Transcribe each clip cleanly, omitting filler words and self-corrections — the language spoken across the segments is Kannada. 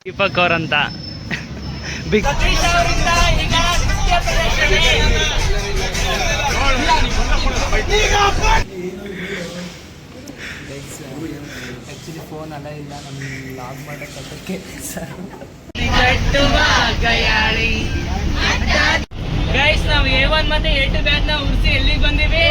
ದೀಪಕ್ ಅವರಂತ ಬಿಗ್ ಆ್ಯಕ್ಚುಲಿ ಫೋನ್ ಅಲ್ಲ ಇಲ್ಲ ನಮ್ಗೆ ಲಾಗ್ ಮಾಡೋಕ್ಕೆ ಗೈಸ್ ನಾವು A1 ಮತ್ತೆ A2 ಬ್ಯಾಚ್ ನ ಉರ್ಸಿ ಎಲ್ಲಿಗೆ ಬಂದಿವಿ?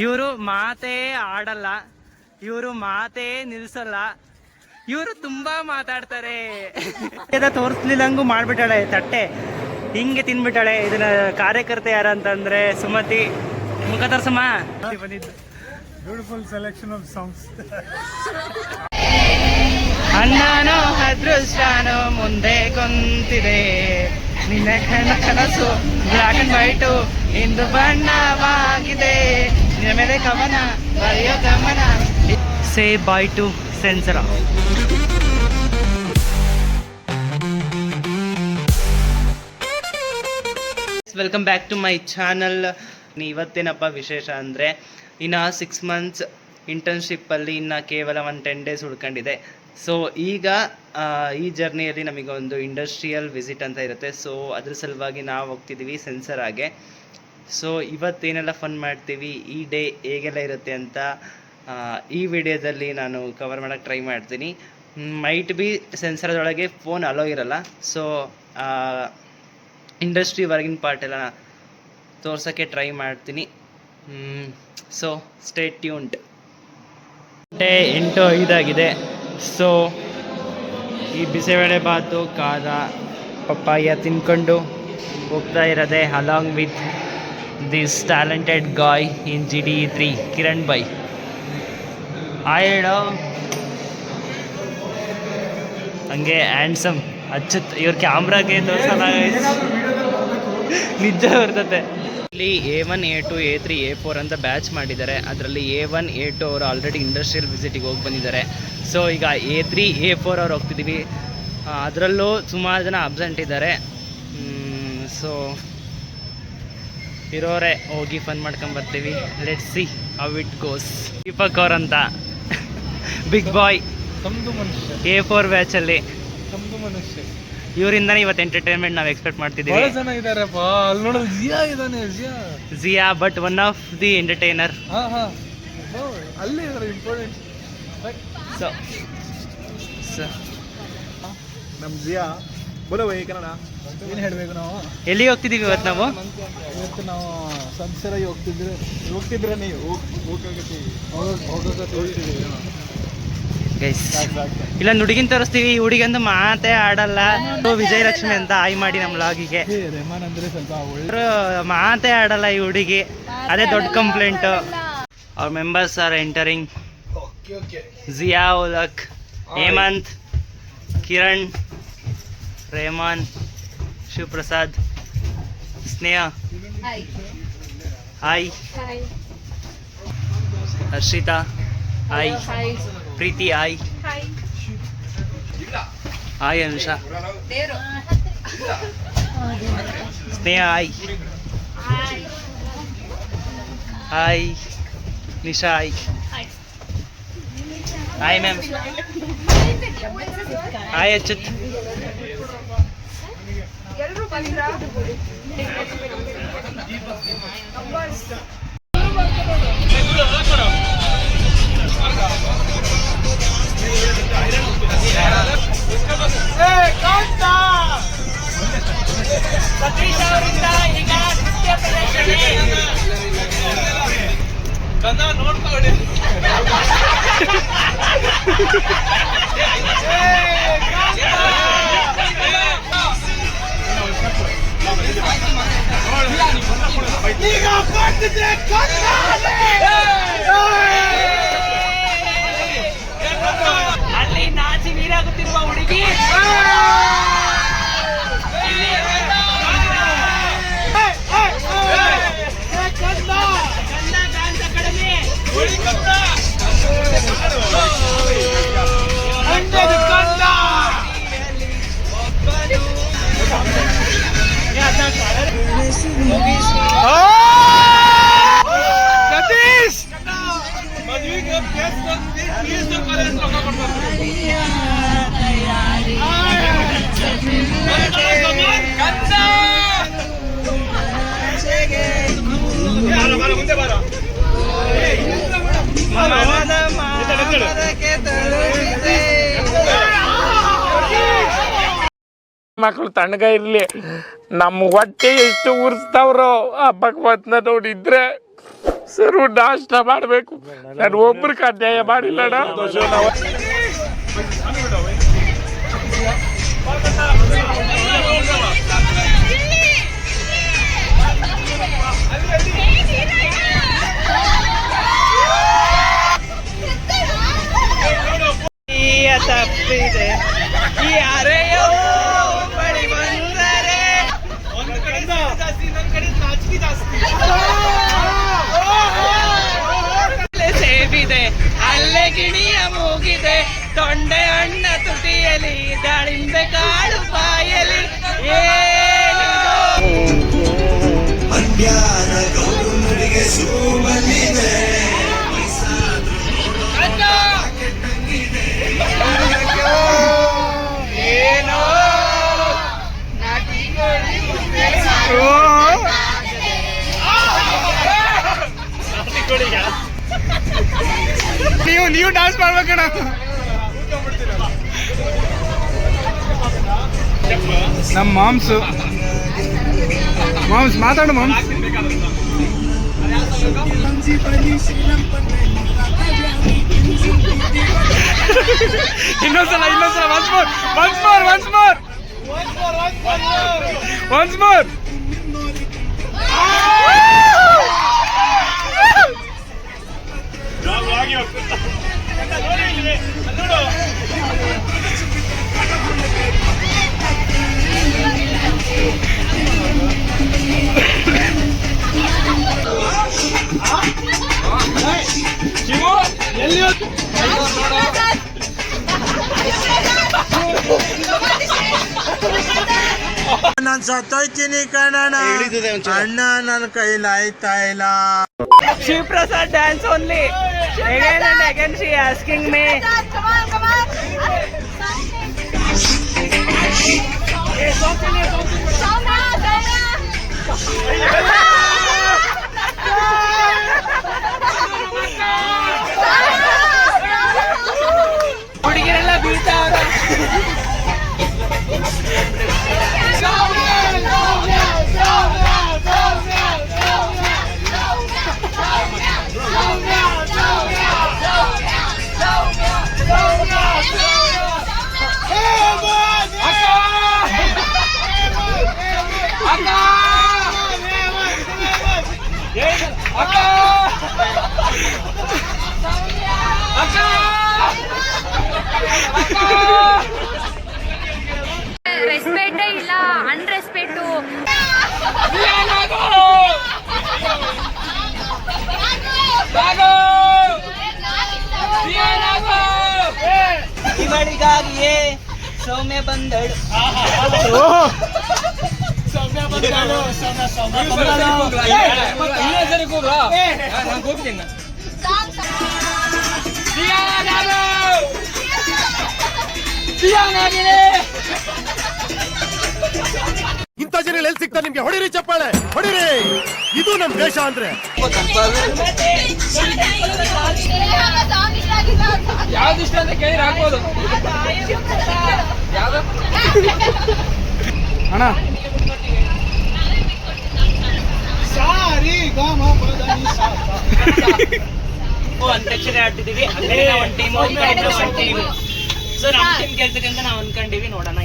ಇವರು ಮಾತೇ ಆಡಲ್ಲ, ಇವರು ಮಾತೇ ನಿಲ್ಸಲ್ಲ, ಇವರು ತುಂಬಾ ಮಾತಾಡ್ತಾರೆ. ತೋರಿಸ್ಲಿಲ್ಲಂಗೂ ಮಾಡ್ಬಿಟ್ಟಾಳೆ ತಟ್ಟೆ, ಹಿಂಗೆ ತಿನ್ಬಿಟ್ಟಾಳೆ. ಇದನ್ನ ಕಾರ್ಯಕರ್ತೆ ಯಾರಂತಂದ್ರೆ ಸುಮತಿ. ಮುಖ ತೋರ್ಸಮ್ಮ. Beautiful selection of songs. ಅಣ್ಣನೋ ಅದೃಷ್ಟನೋ ಮುಂದೆ ಕುಂತಿದೆ, ನಿನ್ನ ಕನಸು ಬ್ಲಾಕ್ ಅಂಡ್ ವೈಟು ಇಂದು ಬಣ್ಣವಾಗಿದೆ, ನಿನ್ನ ಮೇಲೆ ಕವನ ಬರೆಯೋ ಗಮನ. ಸೇ ಬಾಯ್ ಟು ಸೆನ್ಸರ. Welcome back to my channel. ಇವತ್ತೇನಪ್ಪ ವಿಶೇಷ ಅಂದರೆ, ಇನ್ನು 6 months ಇಂಟರ್ನ್ಶಿಪ್ಪಲ್ಲಿ ಇನ್ನು ಕೇವಲ ಒಂದು 10 days ಉಳ್ಕೊಂಡಿದೆ. ಸೊ ಈಗ ಈ ಜರ್ನಿಯಲ್ಲಿ ನಮಗೆ ಒಂದು ಇಂಡಸ್ಟ್ರಿಯಲ್ ವಿಸಿಟ್ ಅಂತ ಇರುತ್ತೆ. ಸೊ ಅದ್ರ ಸಲುವಾಗಿ ನಾವು ಹೋಗ್ತಿದ್ದೀವಿ ಸೆನ್ಸರಾಗೆ. ಸೊ ಇವತ್ತೇನೆಲ್ಲ ಫನ್ ಮಾಡ್ತೀವಿ, ಈ ಡೇ ಹೇಗೆಲ್ಲ ಇರುತ್ತೆ ಅಂತ ಈ ವಿಡಿಯೋದಲ್ಲಿ ನಾನು ಕವರ್ ಮಾಡೋಕ್ಕೆ ಟ್ರೈ ಮಾಡ್ತೀನಿ. ಮೈಟ್ ಬಿ ಸೆನ್ಸರದೊಳಗೆ ಫೋನ್ ಅಲೋ ಇರಲ್ಲ. ಸೊ ಇಂಡಸ್ಟ್ರಿ ಹೊರಗಿನ ಪಾರ್ಟ್ ಎಲ್ಲ ತೋರ್ಸೋಕ್ಕೆ ಟ್ರೈ ಮಾಡ್ತೀನಿ. So stay tuned. 8:05 ಸೊ ಈ ಬಿಸಿಬೇಳೆ ಬಾತು ಖಾರ ಪಪ್ಪಾಯ ತಿನ್ಕೊಂಡು ಹೋಗ್ತಾ ಇರೋದೆ along with this talented guy in GDE3 Kiran ಬೈ. ಹೇಳೋ ಹಂಗೆ ಹ್ಯಾಂಡ್ಸಮ್ ಅಚ್ಚುತ್. ಇವ್ರ ಕ್ಯಾಮ್ರಾಗೆ ತೋರ್ಸಲ್ಲ, ನಿಜ ಬರ್ತತೆ. ಇಲ್ಲಿ A1 A2 A3 A4 ಅಂತ ಬ್ಯಾಚ್ ಮಾಡಿದ್ದಾರೆ. ಅದರಲ್ಲಿ A1 A2 ಅವರು ಆಲ್ರೆಡಿ ಇಂಡಸ್ಟ್ರಿಯಲ್ ವಿಸಿಟಿಗೆ ಹೋಗಿ ಬಂದಿದ್ದಾರೆ. ಸೊ ಈಗ A3 A4 ಅವ್ರು ಹೋಗ್ತಿದ್ದೀವಿ. ಅದರಲ್ಲೂ ಸುಮಾರು ಜನ ಅಬ್ಸೆಂಟ್ ಇದ್ದಾರೆ. ಸೊ ಇರೋರೆ ಹೋಗಿ ಫನ್ ಮಾಡ್ಕೊಂಬರ್ತೀವಿ. Let's see how it goes. Deepak ಅವರಂತ ಬಿಗ್ ಬಾಯ್ A4 ಬ್ಯಾಚಲ್ಲಿ ಇವರಿಂದಾನೆ ಇವತ್ತು ಎಂಟರ್ಟೈನ್ಮೆಂಟ್ ನಾವು ಎಕ್ಸ್ಪೆಕ್ಟ್ ಮಾಡ್ತಿದ್ದೀವಿ. Jiya but one of the entertainer. ನಮ್ಮ ಜಿಯಾ ಬೋಲೋ ಕನ್ನಡ ಏನು ಹೇಳಬೇಕು ನಾವು? ಎಲ್ಲಿಗೆ ಹೋಗ್ತಿದ್ದೀವಿ ಇವತ್ತು ನಾವು? ಇವತ್ತು ನಾವು ಸಂಸರಾಗಿ ಹೋಗ್ತಿದ್ರೆ ನೀವು ಹೋಗೋಕೆ ಗೈಸ್ ಇಲ್ಲೊಂದು ಹುಡುಗಿನ ತೋರಿಸ್ತೀವಿ. ಈ ಹುಡುಗಂದು ಮಾತೇ ಆಡಲ್ಲ. ವಿಜಯಲಕ್ಷ್ಮಿ ಅಂತ ಆಯ್ ಮಾಡಿ ನಮ್ಮ ಲಾಗಿಗೆ. ರೆಹಮಾನ್ ಅಂದ್ರೆ ಸ್ವಲ್ಪ ಮಾತೇ ಆಡಲ್ಲ ಈ ಹುಡುಗಿ, ಅದೇ ದೊಡ್ಡ ಕಂಪ್ಲೇಂಟು. ಅವ್ರ members are entering. Jiya Ulak, Hemanth, Kiran, Rehman, Shivaprasad, Sneha, hi, Harshitha, hi, Preethi, hi, hi, Anusha, Sneha, hi, hi, Nisha, hi, hi ma'am, hi Achyuth. ನೋಡ್ಕೊಳ್ಳಿ ಅಲ್ಲಿ ನಾಚಿ ನೀರಾಗುತ್ತಿರುವ ಹುಡುಗಿ ಮಕ್ಕಳು ತಣ್ಣಗ ಇರ್ಲಿ, ನಮ್ಮ ಹೊಟ್ಟೆ ಎಷ್ಟು ಉರ್ಸ್ತಾವ್ರೋ ಆ ಭಗವತ್ನ ನೋಡಿದ್ರೆ ಸರು ನಾಷ್ಟ ಮಾಡ್ಬೇಕು. ನಾನು ಒಬ್ರಿಗೆ ಅನ್ಯಾಯ ಮಾಡಿಲ್ಲಣ್ಣ. ತಪ್ಪಿದೆ ಯಾರೆಯೋ ಬಳಿ ಬಂದರೆ ಸೇಬಿದೆ ಅಲ್ಲೇ ಗಿಣಿಯ ಮೂಗಿದೆ, ತೊಂಡೆ ಹಣ್ಣ ತುಟಿಯಲಿ, ದಾಳಿಂಬೆ ಕಾಳು ಬಾಯಲಿ, ನೀವು ಡಾನ್ಸ್ ಮಾಡ್ಬೇಕಣ್ಣ. ನಮ್ಮ ಮಾಮ್ಸ್ ಮಾತಾಡು ಮಾಮ್ಸ್. ಇನ್ನೊಂದ್ಸಲ ಒನ್ಸ್ ಮೋರ್. ನಾನು ಸತ್ತೋಯ್ತೀನಿ ಕಣಣ್ಣ, ಅಣ್ಣ ನನ್ನ ಕೈಲಿ ಆಯ್ತಾ ಇಲ್ಲ. Shivaprasad dance only. Again and again she asking me. Come on. ಹುಡುಗಿರೆಲ್ಲ ಬೀಳ್ತಾವ್ರ. ರೆಸ್ಪೆಕ್ಟೇ ಇಲ್ಲ, ಅನ್ರೆಸ್ಪೆಕ್ಟು. ಇವಳಿಗಾಗಿಯೇ ಸೌಮ್ಯ ಬಂದಳು. ಇಂಥ ಜನ ಎಲ್ಲಿ ಸಿಗ್ತಾರೆ ನಿಮ್ಗೆ? ಹೊಡಿರಿ ಚಪ್ಪಾಳೆ, ಹೊಡಿರಿ. ಇದು ನಮ್ ದೇಶ ಅಂದ್ರೆ. ಯಾವ್ದು ಇಷ್ಟ ಅಂತ ಕೇಳಿ ಹಾಕ್ಬೋದು ಅಣ್ಣ. ಅಂತ್ಯಾಕ್ಷರಿ ಆಡ್ತಿದೀವಿ. ಒಂದ್ ಟೀಮ್ ಸೊ ನಮ್ ಟೀಮ್ ಗೆಲ್ತಕ್ಕಂತ ನಾವ್ ಅನ್ಕೊಂಡಿವಿ. ನೋಡೋಣ.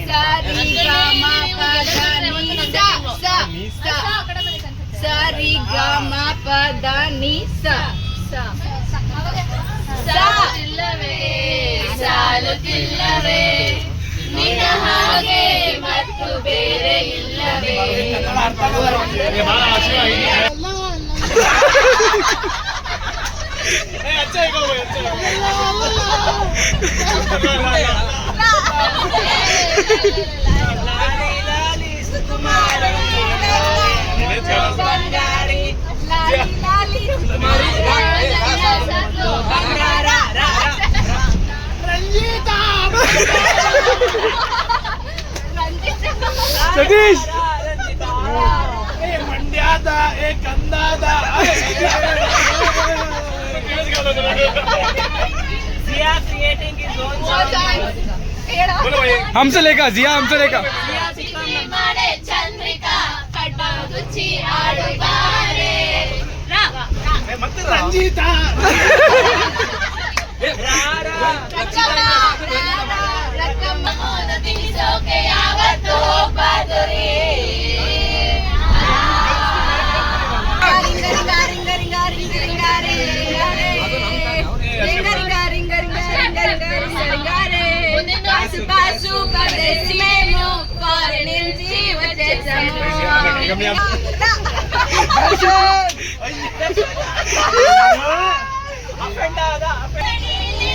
ಸರಿ ಗ ಮ ಪದ ನಿ ಸ ಸಾಲುತ್ತಿಲ್ಲವೇ ನಿನ್ನ ಹಾಗೆ ಮತ್ತು ಬೇರೆ ಇಲ್ಲವೇ. ಸತೀಶ್ ಮಂಡ್ಯದ ಕಂದಾದ हमसे लेकर जिया हमसे लेकर ಚಂದ್ರಿಕಾ ಕಟ್ಟುಚ್ಚಿ ಆಡುತ್ತಾರೆ ರಂಜಿತಾ ರಕ್ಕಮ್ಮ ಮೋದ ತಿನಿಸೋಕೆ ಯಾವತ್ತೂ ಹೋಗ್ಬಾರ್ದುರಿ పాసు పదేసి మేము ఫారెన్ జీవ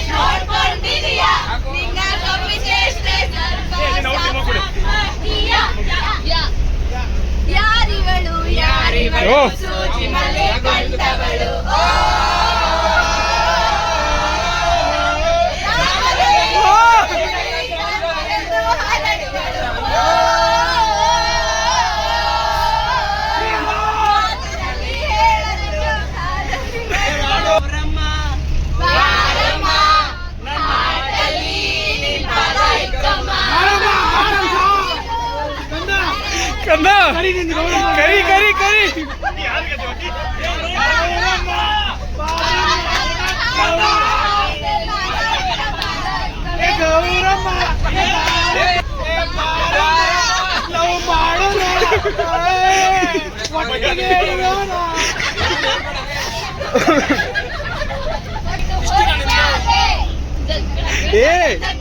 ನೋಡ್ಕೊಂಡಿದೀಯಾ ನಿನ್ನ ಕಮ್ಮಿ ಚೇಷ್ಟೆ ಯಾರಿವಳು ಯಾರಿವಳು ಸೂಜಿ ಮಲೆ ಕಂಡವಳು कंदा करी करी करी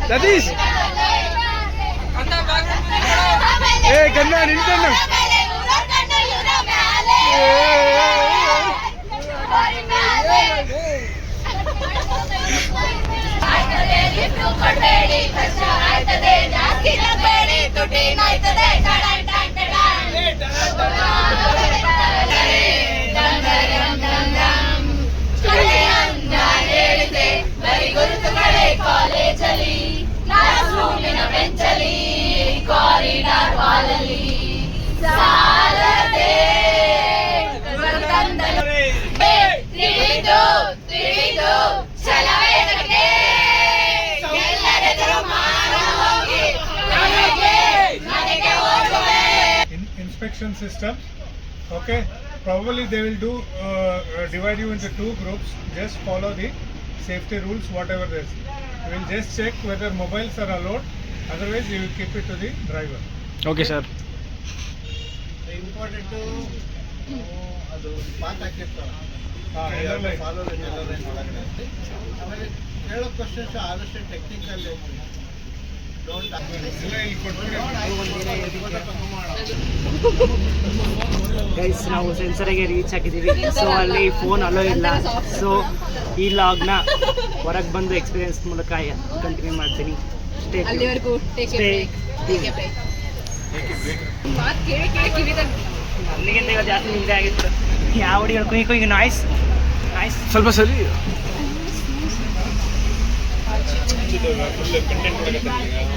सतीश गन्ना निंतन्न ಕೊಡಬೇಡಿ ಕಷ್ಟ ಆಯ್ತದೆ ಜಾಸ್ತಿ ನಗಬೇಡಿ ತುಟಿನಾಯ್ತದೆ ಹೇಳಿದೆ ಬರೀ ಗುರುತುಗಳೇ ಕಾಲೇಜಲ್ಲಿ ಕ್ಲಾಸ್ ರೂಮಿನ ಬೆಂಚಲ್ಲಿ ಕಾರಿಡಾರ್ ಹಾಲಲ್ಲಿ ಸಾಲದೆ ತಿಳಿದು ತಿಳಿದು ಛಲವೇದಕ್ಕೆ ಎಲ್ಲರೆದುರು ಮಾನ ಹೋಗಿ ಮನೆಗೆ ಹೋಗುವೆ inspection system. Okay, probably they will do divide you into two groups. Just follow the safety rules, whatever there is. We will just check whether mobiles are allowed. Otherwise, you will keep it to the driver. Okay sir important ಅದು ಪಾಠ ಹಾಕಿರ್ತಾರೆ ಎಲ್ಲ ಫಾಲೋ ಒಳಗಡೆ ಆಮೇಲೆ ಕೇಳೋ ಕ್ವಶನ್ಸ್ ಆದಷ್ಟು ಟೆಕ್ನಿಕಲ್ ಡೋಂಟ್ ಗೈಸ್ ನಾವು ಸೆನ್ಸರಿಗೆ ರೀಚ್ ಆಗಿದ್ದೀವಿ ಸೊ ಅಲ್ಲಿ ಫೋನ್ ಅಲೋ ಇಲ್ಲ ಸೊ ಈ ಲಾಗ್ನ ಹೊರಗೆ ಬಂದು ಎಕ್ಸ್ಪೀರಿಯನ್ಸ್ ಮೂಲಕ ಕಂಟಿನ್ಯೂ ಮಾಡ್ತೀನಿ ಅಲ್ಲಿವರೆಗೂ ಮಾತು ಕೇಳಿ ಕೇಳಿ ಕಿವಿದಾಗ ನನಗಿಂತ ಇವತ್ತು ಜಾಸ್ತಿ ನಿಂದೆ ಆಗಿತ್ತು ಯಾವ ಹುಡುಗಿ ಕುಯ್ ಕುಯ್ ನಾಯ್ಸ್ ನಾಯ್ಸ್ ಸ್ವಲ್ಪ ಸರಿ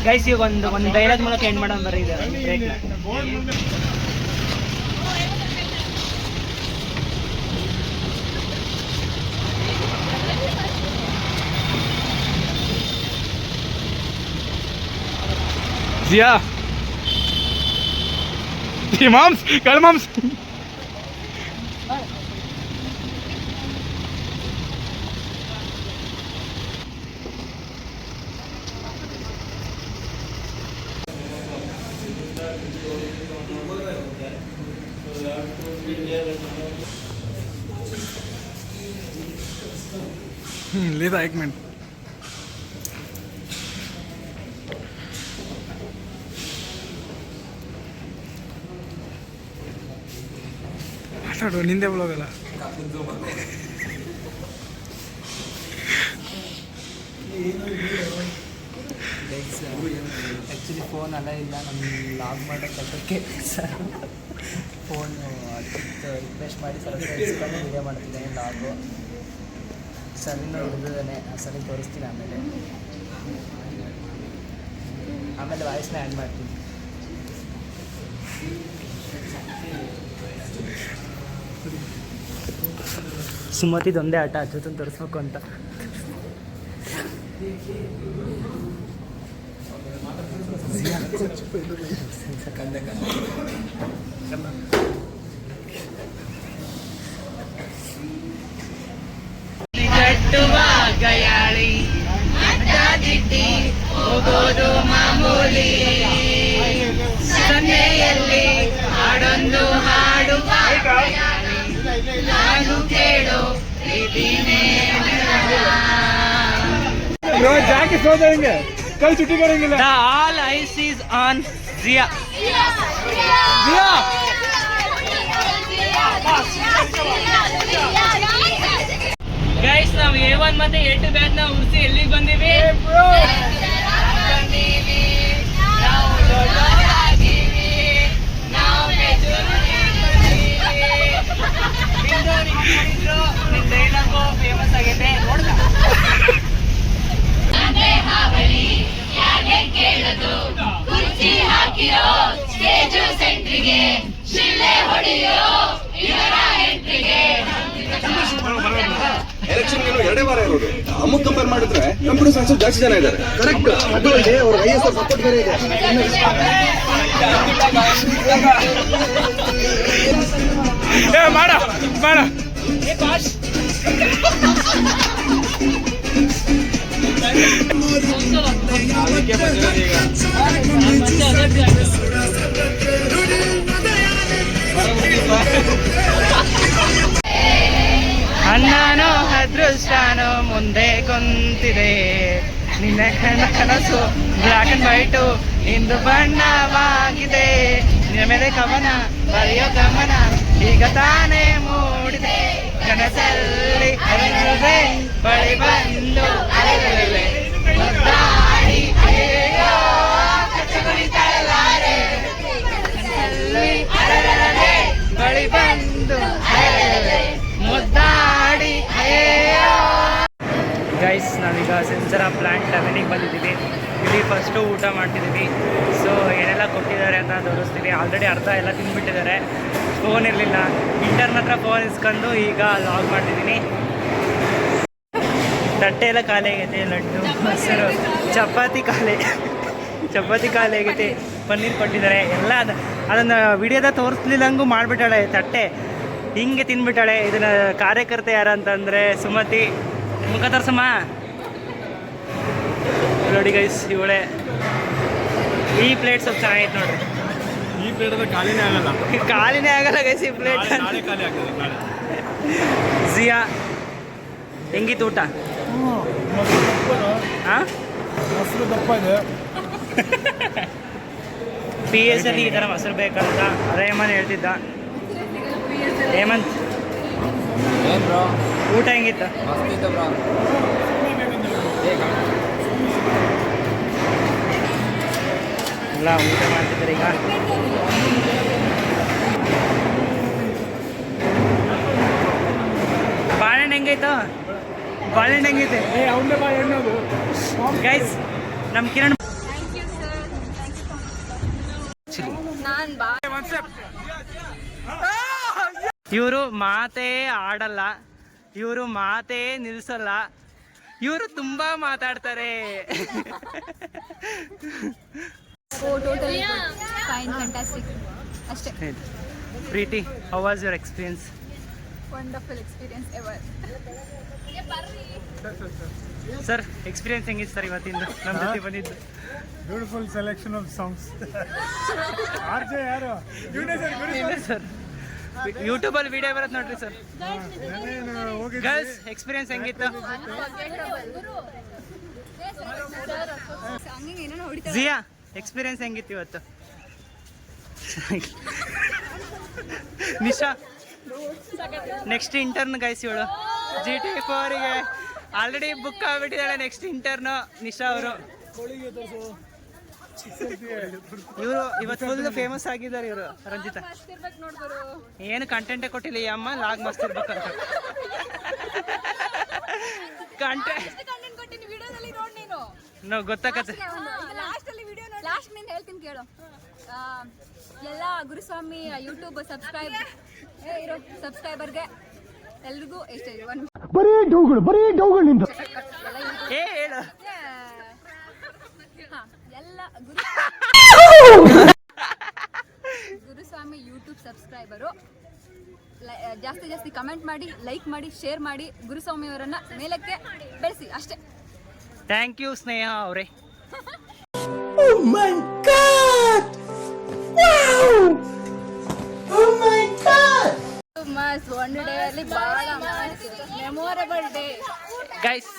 ಗೈಸ್ ಈಗ ಒಂದು ಡೈಲಾಗ್ ಮೂಲಕ ಎಂಡ್ ಮಾಡೋಣ ಬರ್ರಿ ಇದು ಬ್ರೇಕ್ನ जिया माम्स कल माम्स लेता एक मिनट ಮಾತಾಡು ನಿಂದೆ ಬ್ಲಾಗಲ್ಲ ಆ್ಯಕ್ಚುಲಿ ಫೋನ್ ಅಲ್ಲ ಇಲ್ಲ ನಮ್ಮ ಲಾಗ್ ಮಾಡೋಕ್ಕೆ ಸರ್ ಫೋನು ಅದಕ್ಕೆ ರಿಕ್ವೆಸ್ಟ್ ಮಾಡಿ ಸರ್ ಇಸ್ಕೊಂಡು ವಿಡಿಯೋ ಮಾಡ್ತಿದ್ದಾನೆ ಲಾಗು ಸರಿನ ಹಿಡಿದಿದ್ದಾನೆ ಆ ಸರಿ ತೋರಿಸ್ತೀನಿ ಆಮೇಲೆ ವಾಯ್ಸ್ನ ಆ್ಯಡ್ ಮಾಡ್ತೀನಿ ಸುಮತಿದೊಂದೇ ಆಟ ಅಚ್ಚುತನ್ನು ತೋರಿಸ್ಬೇಕು ಅಂತ ಕಟ್ಟುವ ಗಯಾಳಿ ಅಡ್ಡಾದಿಡ್ಡಿ ಹೋಗೋದು ಮಾಮೂಲಿ ಸನ್ನೆಯಲ್ಲಿ ಹಾಡೊಂದು ಹಾಡುವ ನಾನು ಕೇಳು ಪ್ರೀತಿನೇ जाके सो जाएंगे कल छुट्टी करेंगे The all eyes is on Zia. Zia. Guys, ನಾವು A1 ಮತ್ತೆ A2 ಬ್ಯಾಚ್ ನ ಉಳಿಸಿ ಎಲ್ಲಿಗೆ ಬಂದೀವಿ? ನಾವು ದೊಡ್ಡವರಾಗಿವಿ, ನಾವು ನಿನ್ನ ಡೈಲಾಗು ಫೇಮಸ್ ಆಗೈತೆ ನೋಡ್ದ ಕೇಳದು ಕುರ್ಚಿ ಹಾಕಿರೋ ಸ್ಟೇಜು ಸೆಂಟ್ರಿಗೆ ಶಿಳ್ಳೆ ಹೊಡೆಯೋ ಇವರ ಎಂಟ್ರಿಗೆ ಎಲೆಕ್ಷನ್ ಎರಡೇ ವಾರ ಇರೋದು ಅಮ್ಮಕ್ ಕಂಪೇರ್ ಮಾಡಿದ್ರೆ ಕಂಪ್ಯೂಟರ್ ಸೈನ್ಸ್ ಜಾಸ್ತಿ ಜನ ಇದ್ದಾರೆ ಕರೆಕ್ಟ್ ಅದು ಇದೆ ಅವ್ರ IAS ಸಪೋರ್ಟ್ ಬೇರೆ ಇದೆ ಮಾಡ ಮಾಡ ಅಣ್ಣನೋ ಅದೃಷ್ಟನೋ ಮುಂದೆ ಕುಂತಿದೆ ನಿನ್ನ ಕನಸು ಬ್ಲಾಕ್ ಅಂಡ್ ವೈಟು ಇಂದು ಬಣ್ಣವಾಗಿದೆ ನಿನ್ನ ಮೇಲೆ ಕವನ ಬರೆಯೋ ಗಮನ ಈಗ ತಾನೇ ಮೂಡಿದೆ ಕನಸಲ್ಲಿ ಅರಳದೆ ಬಳಿ ಬಂದು ಅರಳಲೆ ಮುದ್ದಾಡಿ ಅಯ್ಯೋ ಕಚ್ಚಗುಳಿತಲಾರೆ ಕನಸಲ್ಲಿ ಅರಳದೆ ಬಳಿ ಬಂದು ಅರಳಲೆ ಮುದ್ದಾಡಿ ಅಯ್ಯೋ. ಗೈಸ್ ನಾವೀಗ ಸೆನ್ಸರ ಪ್ಲಾಂಟ್ ಅವೆನಿಗೆ ಬಂದಿದ್ದೀವಿ. ಇಲ್ಲಿ ಫಸ್ಟು ಊಟ ಮಾಡ್ತಿದ್ದೀವಿ. ಸೊ ಏನೆಲ್ಲ ಕೊಟ್ಟಿದ್ದಾರೆ ಅಂತ ತೋರಿಸ್ತೀವಿ. ಆಲ್ರೆಡಿ ಅರ್ಧ ಎಲ್ಲ ತಿಂದ್ಬಿಟ್ಟಿದ್ದಾರೆ. ಫೋನ್ ಇರಲಿಲ್ಲ, ಇಂಟರ್ನ ಹತ್ರ ಫೋನ್ ಇಸ್ಕೊಂಡು ಈಗ ಲಾಗ್ ಮಾಡ್ತಿದ್ದೀನಿ. ತಟ್ಟೆ ಎಲ್ಲ ಖಾಲಿ ಆಗೈತೆ, ಲಡ್ಡು ಮೊಸರು ಚಪಾತಿ ಖಾಲಿ ಆಗೈತೆ, ಪನ್ನೀರ್ ಕೊಟ್ಟಿದ್ದಾರೆ ಎಲ್ಲ. ಅದನ್ನು ವಿಡಿಯೋದ ತೋರಿಸ್ಲಿಲ್ಲಂಗೂ ಮಾಡಿಬಿಟ್ಟಾಳೆ ತಟ್ಟೆ, ಹಿಂಗೆ ತಿಂದ್ಬಿಟ್ಟಾಳೆ. ಇದನ್ನು ಕಾರ್ಯಕರ್ತೆ ಯಾರು ಅಂತಂದರೆ ಸುಮತಿ. ಮುಖ ತೋರ್ಸಮ್ಮ ನೋಡಿ ಗೈಸ್, ಇವಳೆ. ಈ ಪ್ಲೇಟ್ ಸ್ವಲ್ಪ ಚೆನ್ನಾಗಿತ್ತು ನೋಡ್ರಿ. ಈ ಪ್ಲೇಟ್ ಖಾಲಿನೇ ಆಗಲ್ಲ ಗೈಸ್ ಈ ಪ್ಲೇಟ್. ಜಿಯಾ ಹೆಂಗಿತ್ತು ಊಟ? ಹಾಂ, ಮೊಸರು ದಪ್ಪ ಇದೆ. PS ಅಲ್ಲಿ ಈ ಥರ ಮೊಸರು ಬೇಕಂತ ಅದೇ ಹೇಮಂತ್ ಹೇಳ್ತಿದ್ದ. ಹೇಮಂತ್ ಊಟ ಹೆಂಗಿತ್ತು? ಎಲ್ಲ ಊಟ ಮಾಡ್ತಿದ್ದಾರೆ ಈಗ. ಬಾಳೆಹಣ್ಣು ಹೆಂಗೈತು? ಬಾಳೆಹಣ್ಣು ಹೆಂಗೈತೆ ಗೈಸ್? ನಮ್ಮ ಕಿರಣ್ ಇವರು ಮಾತೇ ಆಡಲ್ಲ, ಇವರು ಮಾತೇ ನಿಲ್ಸಲ್ಲ, ಇವರು ತುಂಬಾ ಮಾತಾಡ್ತಾರೆ. ಫೈನ್, ಫ್ಯಾಂಟಾಸ್ಟಿಕ್ ಅಷ್ಟೇ. Preethi, how was your experience? Wonderful experience ever. Sir experience ಹೆಂಗಿತ್ತು ಸರ್ ಇವತ್ತಿಂದ ನಮ್ಮ ಜೊತೆ ಬಂದಿದ್ದು? Beautiful selection of songs. RJ ಯಾರು? ಸರ್ ಯೂಟ್ಯೂಬಲ್ಲಿ ವಿಡಿಯೋ ಬರುತ್ತೆ ನೋಡ್ರಿ ಸರ್. ಗರ್ಲ್ಸ್ ಎಕ್ಸ್ಪೀರಿಯನ್ಸ್ ಹೆಂಗಿತ್ತು? ಜಿಯಾ ಎಕ್ಸ್ಪೀರಿಯನ್ಸ್ ಹೆಂಗಿತ್ತು ಇವತ್ತು? ನಿಶಾ ನೆಕ್ಸ್ಟ್ ಇಂಟರ್ನ್ ಗೈಸ್, ಇವಳು GT4ಗೆ ಆಲ್ರೆಡಿ ಬುಕ್ ಆಗ್ಬಿಟ್ಟಿದ್ದಾಳೆ. ನೆಕ್ಸ್ಟ್ ಇಂಟರ್ನು ನಿಶಾ ಅವರು. ಇವರು ಇವತ್ತು ಫುಲ್ ಫೇಮಸ್ ಆಗಿದ್ದಾರೆ ಇವರು. ರಂಜಿತಾ ಏನು ಕಂಟೆಂಟೇ ಕೊಟ್ಟಿಲ್ಲ ಈ ಅಮ್ಮ, ಲಾಗ್ ಮಸ್ತ್ ಇರ್ಬೇಕಂತ ನಾವು ಗೊತ್ತಾಗತ್ತೆ. ಲಾಸ್ಟ್ ನೀನು ಹೇಳ್ತೀನಿ ಕೇಳು. ಎಲ್ಲ ಗುರುಸ್ವಾಮಿ ಯೂಟ್ಯೂಬ್ ಸಬ್ಸ್ಕ್ರೈಬರ್ಗೆ ಎಲ್ರಿಗೂ ಎಷ್ಟು ಬರೀ ಡೌಗಳು ನಿಂದು. ಹೇಳು ಗುರುಸ್ವಾಮಿ ಯೂಟ್ಯೂಬ್ ಸಬ್ಸ್ಕ್ರೈಬರು ಜಾಸ್ತಿ ಜಾಸ್ತಿ ಕಮೆಂಟ್ ಮಾಡಿ, ಲೈಕ್ ಮಾಡಿ, ಶೇರ್ ಮಾಡಿ, ಗುರುಸ್ವಾಮಿ ಅವರನ್ನ ಮೇಲಕ್ಕೆ ಬೆಳೆಸಿ ಅಷ್ಟೇ. ಥ್ಯಾಂಕ್ ಯು ಸ್ನೇಹ ಅವರೇ. ಒನ್ ಡೇ ಅಲ್ಲಿ ಬಹಳ ಮೆಮೊರೇಬಲ್ ಡೇ ಗೈಸ್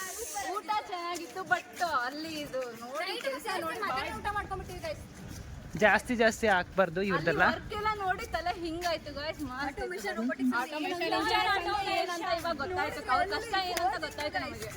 ಊಟ ಚೆನ್ನಾಗಿತ್ತು, ಬಟ್ ಅಲ್ಲಿ ಇದು ನೋಡಿ ಕೆಲಸ ನೋಡಿ ಊಟ ಮಾಡ್ಕೊಂಡ್ಬಿಟ್ಟಿವಿ ಗೈಸ್. ಜಾಸ್ತಿ ಜಾಸ್ತಿ ಹಾಕ್ಬಾರ್ದು ಇವ್ರದೆಲ್ಲ. ವರ್ಕ್ ಎಲ್ಲ ನೋಡಿ ತಲೆ ಹಿಂಗಾಯ್ತು ಗೈಸ್. ಆಟೋಮೇಷನ್ ಏನಂತ ಇವಾಗ ಗೊತ್ತಾಯ್ತು, ಅವ್ರ ಕಷ್ಟ ಏನಂತ ಗೊತ್ತಾಯ್ತು ನಮಗೆ.